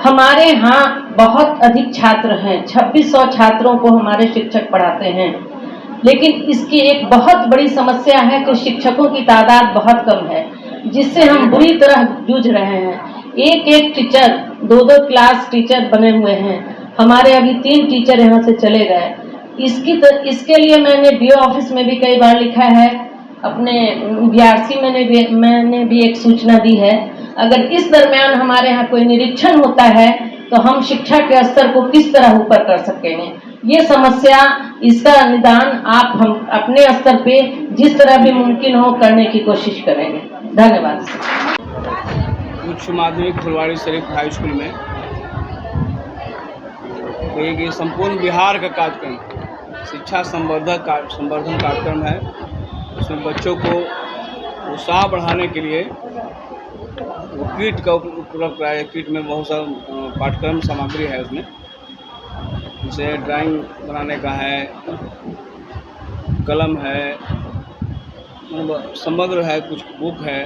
हमारे यहाँ बहुत अधिक छात्र हैं, 2600 छात्रों को हमारे शिक्षक पढ़ाते हैं, लेकिन इसकी एक बहुत बड़ी समस्या है कि शिक्षकों की तादाद बहुत कम है, जिससे हम बुरी तरह जूझ रहे हैं। एक एक टीचर, दो दो क्लास टीचर बने हुए हैं। हमारे अभी 3 टीचर यहाँ से चले गए। इसके लिए मैंने डीओ ऑफिस में भी कई बार लिखा है, अपने बीआरसी मैंने भी एक सूचना दी है। अगर इस दरमियान हमारे यहाँ कोई निरीक्षण होता है तो हम शिक्षा के स्तर को किस तरह ऊपर कर सकेंगे, ये समस्या, इसका निदान हम अपने स्तर पे जिस तरह भी मुमकिन हो करने की कोशिश करेंगे। धन्यवाद। उच्च माध्यमिक फुलवाड़ी शरीफ हाई स्कूल में एक संपूर्ण बिहार का कार्यक्रम, शिक्षा संवर्धन कार्यक्रम है। उसमें बच्चों को उत्साह बढ़ाने के लिए वो किट का उपलब्ध कराया। किट में बहुत सारा पाठ्यक्रम सामग्री है उसमें, जैसे ड्राइंग बनाने का है, कलम है, समग्र है, कुछ बुक है।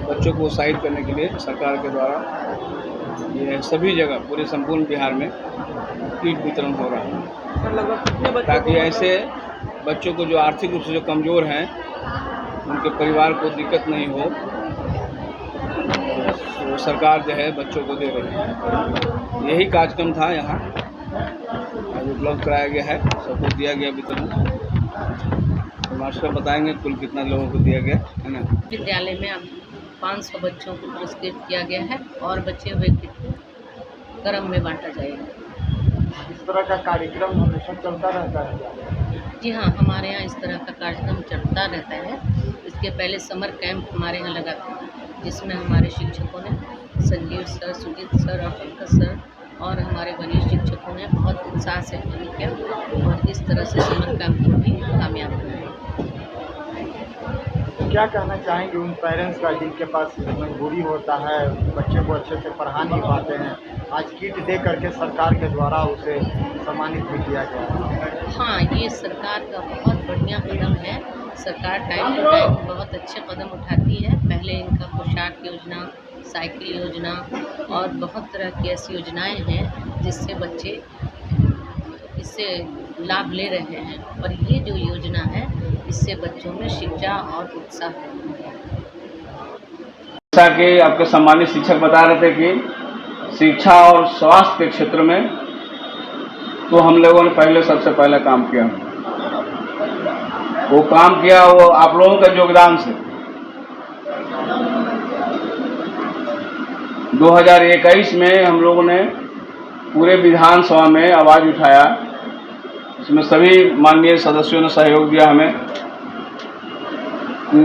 बच्चों को उत्साहित करने के लिए सरकार के द्वारा ये सभी जगह पूरे संपूर्ण बिहार में किट वितरण हो रहा है, ताकि ऐसे बच्चों को जो आर्थिक रूप से जो कमज़ोर हैं, उनके परिवार को दिक्कत नहीं हो, तो सरकार जो है बच्चों को दे रही है। यही कार्यक्रम था यहाँ आज उपलब्ध कराया गया है, सबको दिया गया वितरण। तो मास्टर बताएंगे कुल कितना लोगों को दिया गया है ना। विद्यालय में 500 बच्चों को पुरस्कृत किया गया है और बचे हुए क्रम में बांटा जाएगा। इस तरह का कार्यक्रम हमेशा चलता रहता है? जी हाँ, हमारे यहाँ इस तरह का कार्यक्रम चलता रहता है। इसके पहले समर कैंप हमारे यहाँ लगा था, जिसमें हमारे शिक्षकों ने, संजीव सर, सुजीत सर और पंकज सर और हमारे वरिष्ठ शिक्षकों ने बहुत उत्साह से काम किया और इस तरह से समर कैंप को भी कामयाब बनाया। क्या कहना चाहेंगे उन पेरेंट्स का जिनके पास मजबूरी होता है, बच्चे को अच्छे से पढ़ा नहीं पाते हैं? आज किट दे करके सरकार के द्वारा उसे सम्मानित भी किया गया। हाँ, ये सरकार का बहुत बढ़िया कदम है। सरकार टाइम टू टाइम बहुत अच्छे कदम उठाती है। पहले इनका पोशाक योजना, साइकिल योजना और बहुत तरह की ऐसी योजनाएं हैं जिससे बच्चे इससे लाभ ले रहे हैं, और ये जो योजना है इससे बच्चों में शिक्षा और उत्साह है। जैसा कि आपके सम्मानित शिक्षक बता रहे थे कि शिक्षा और स्वास्थ्य के क्षेत्र में तो हम लोगों ने सबसे पहले काम किया। वो काम किया वो आप लोगों के योगदान से। 2021 में हम लोगों ने पूरे विधानसभा में आवाज़ उठाया, इसमें सभी माननीय सदस्यों ने सहयोग दिया हमें।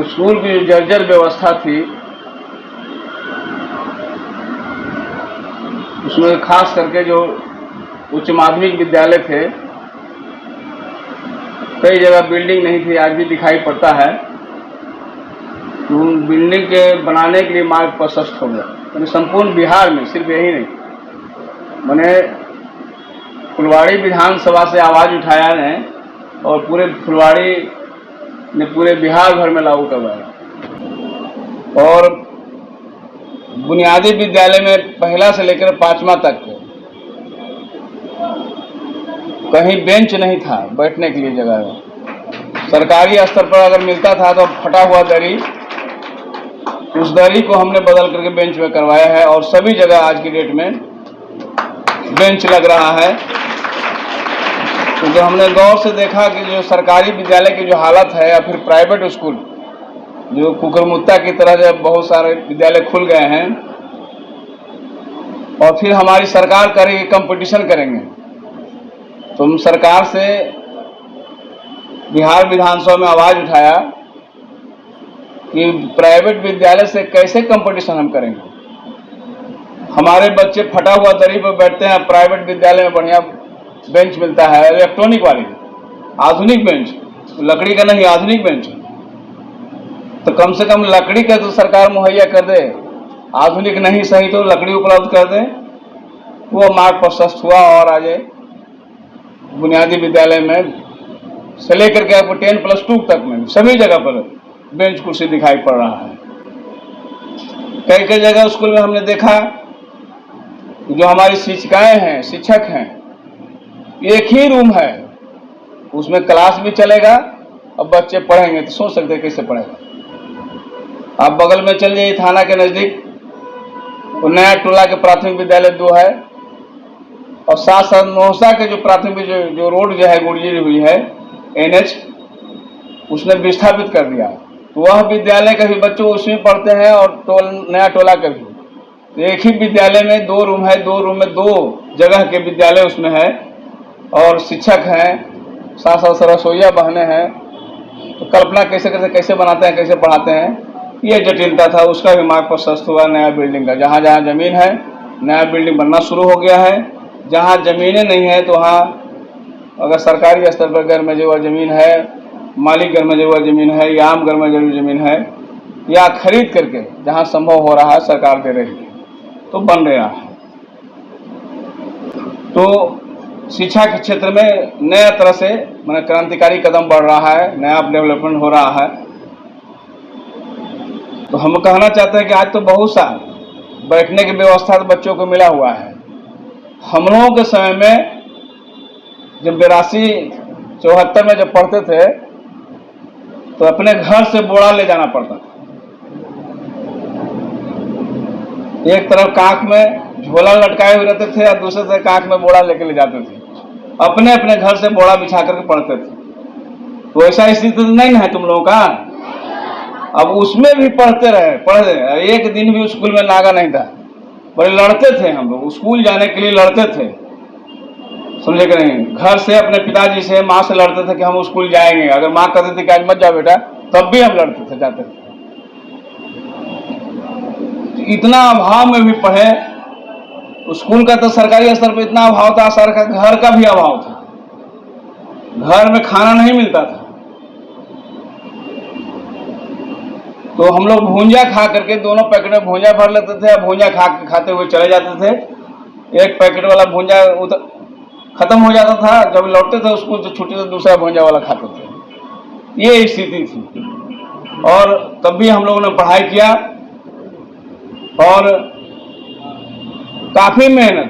स्कूल की जो जर्जर व्यवस्था थी, उसमें खास करके जो उच्च माध्यमिक विद्यालय थे, कई जगह बिल्डिंग नहीं थी, आज भी दिखाई पड़ता है। तो उन बिल्डिंग के बनाने के लिए मार्ग प्रशस्त हो गया। यानी संपूर्ण बिहार में, सिर्फ यही नहीं, मैंने फुलवाड़ी विधानसभा से आवाज़ उठाया है और पूरे फुलवाड़ी ने पूरे बिहार भर में लागू करवाया। और बुनियादी विद्यालय में पहला से लेकर 5वां तक कहीं बेंच नहीं था, बैठने के लिए जगह। सरकारी स्तर पर अगर मिलता था तो फटा हुआ दरी, उस दरी को हमने बदल करके बेंच में करवाया है और सभी जगह आज की डेट में बेंच लग रहा है। क्योंकि हमने गौर से देखा कि जो सरकारी विद्यालय की जो हालत है या फिर प्राइवेट स्कूल जो कुकरमुत्ता की तरह जब बहुत सारे विद्यालय खुल गए हैं, और फिर हमारी सरकार करेगी कंपटीशन करेंगे, तो हम सरकार से बिहार विधानसभा में आवाज़ उठाया कि प्राइवेट विद्यालय से कैसे कंपटीशन हम करेंगे। हमारे बच्चे फटा हुआ दरी पर बैठते हैं, प्राइवेट विद्यालय में बढ़िया बेंच मिलता है, इलेक्ट्रॉनिक वाली, आधुनिक बेंच, लकड़ी का नहीं, आधुनिक बेंच। तो कम से कम लकड़ी का तो सरकार मुहैया कर दे, आधुनिक नहीं सही तो लकड़ी उपलब्ध कर दे। वो मार्ग प्रशस्त हुआ और आज बुनियादी विद्यालय में से लेकर के आपको 10+2 तक में सभी जगह पर बेंच कुर्सी दिखाई पड़ रहा है। कई कई जगह स्कूल में हमने देखा जो हमारी शिक्षिकाएं हैं, शिक्षक हैं, एक ही रूम है, उसमें क्लास भी चलेगा और बच्चे पढ़ेंगे। तो सोच सकते हैं कैसे पढ़ेगा। आप बगल में चल जाइए थाना के नज़दीक, तो नया टोला के प्राथमिक विद्यालय 2 है, और साथ साथ नौसा के जो प्राथमिक जो रोड जो है गुड़जी हुई है NH, उसने विस्थापित कर दिया। तो वह विद्यालय के भी बच्चे उसमें पढ़ते हैं और नया टोला के भी। तो एक ही विद्यालय में 2 रूम है, 2 रूम में 2 जगह के विद्यालय उसमें है, और शिक्षक हैं, साथ साथ रसोईया बहने हैं। तो कल्पना कैसे बनाते हैं, कैसे पढ़ाते हैं, ये जटिलता था। उसका भी मार्ग प्रशस्त हुआ नया बिल्डिंग का। जहाँ जहाँ जमीन है, नया बिल्डिंग बनना शुरू हो गया है। जहाँ ज़मीनें नहीं है, तो वहाँ अगर सरकारी स्तर पर गैर मंजूर ज़मीन है, मालिक गैर मंजूर ज़मीन है, या आम गैर मंजूर ज़मीन है, या खरीद करके जहाँ संभव हो रहा है सरकार दे रही है, तो बन रहा है। तो शिक्षा के क्षेत्र में नया तरह से मैंने क्रांतिकारी कदम बढ़ रहा है, नया डेवलपमेंट हो रहा है। तो हम कहना चाहते हैं कि आज तो बहुत सा बैठने की व्यवस्था तो बच्चों को मिला हुआ है। हम लोगों के समय में जब 82-74 में जब पढ़ते थे, तो अपने घर से बोरा ले जाना पड़ता था। एक तरफ कांख में झोला लटकाए हुए रहते थे और दूसरे से कांख में बोरा लेके ले जाते थे। अपने अपने घर से बोरा बिछा करके पढ़ते थे। तो ऐसा स्थिति तो नहीं है तुम लोगों का। अब उसमें भी पढ़ते रहे, एक दिन भी स्कूल में नागा नहीं था। बड़े लड़ते थे हम लोग, स्कूल जाने के लिए लड़ते थे, समझे कि नहीं। घर से अपने पिताजी से, माँ से लड़ते थे कि हम स्कूल जाएंगे। अगर माँ कहती थी कि आज मत जाओ बेटा, तब भी हम लड़ते थे, जाते थे। इतना अभाव में भी पढ़े। स्कूल का तो सरकारी स्तर पर इतना अभाव था, सरकार घर का भी अभाव था। घर में खाना नहीं मिलता था। तो हम लोग भूंजा खा करके, दोनों पैकेट में भूंजा भर लेते थे और भूंजा खाते हुए चले जाते थे। एक पैकेट वाला भूंजा खत्म हो जाता था, जब लौटते थे स्कूल से छुट्टी, तो दूसरा भूंजा वाला खाते थे। ये स्थिति थी। और तब भी हम लोगों ने पढ़ाई किया और काफी मेहनत।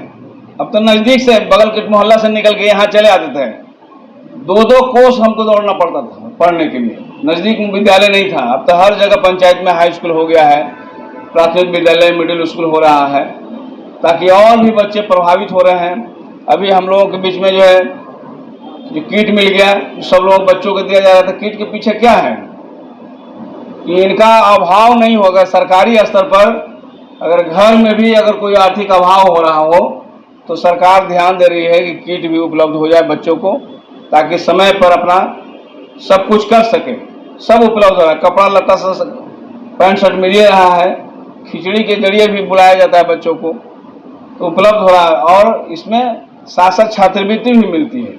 अब तो नजदीक से, बगल के मोहल्ला से निकल के यहाँ चले आते थे। 2-2 कोस हमको दौड़ना पड़ता था पढ़ने के लिए। नजदीक में विद्यालय नहीं था। अब तो हर जगह पंचायत में हाई स्कूल हो गया है, प्राथमिक विद्यालय, मिडिल स्कूल हो रहा है, ताकि और भी बच्चे प्रभावित हो रहे हैं। अभी हम लोगों के बीच में जो है जो किट मिल गया, सब लोग बच्चों को दिया जा रहा था। किट के पीछे क्या है कि इनका अभाव नहीं होगा। सरकारी स्तर पर अगर घर में भी अगर कोई आर्थिक अभाव हो रहा हो, तो सरकार ध्यान दे रही है कि किट भी उपलब्ध हो जाए बच्चों को, ताकि समय पर अपना सब कुछ कर सके। सब उपलब्ध हो रहा है, कपड़ा लत्ता से पैंट शर्ट मिल रहा है, खिचड़ी के जरिए भी बुलाया जाता है बच्चों को, तो उपलब्ध हो रहा है। और इसमें साथ साथ छात्रवृत्ति भी मिलती है।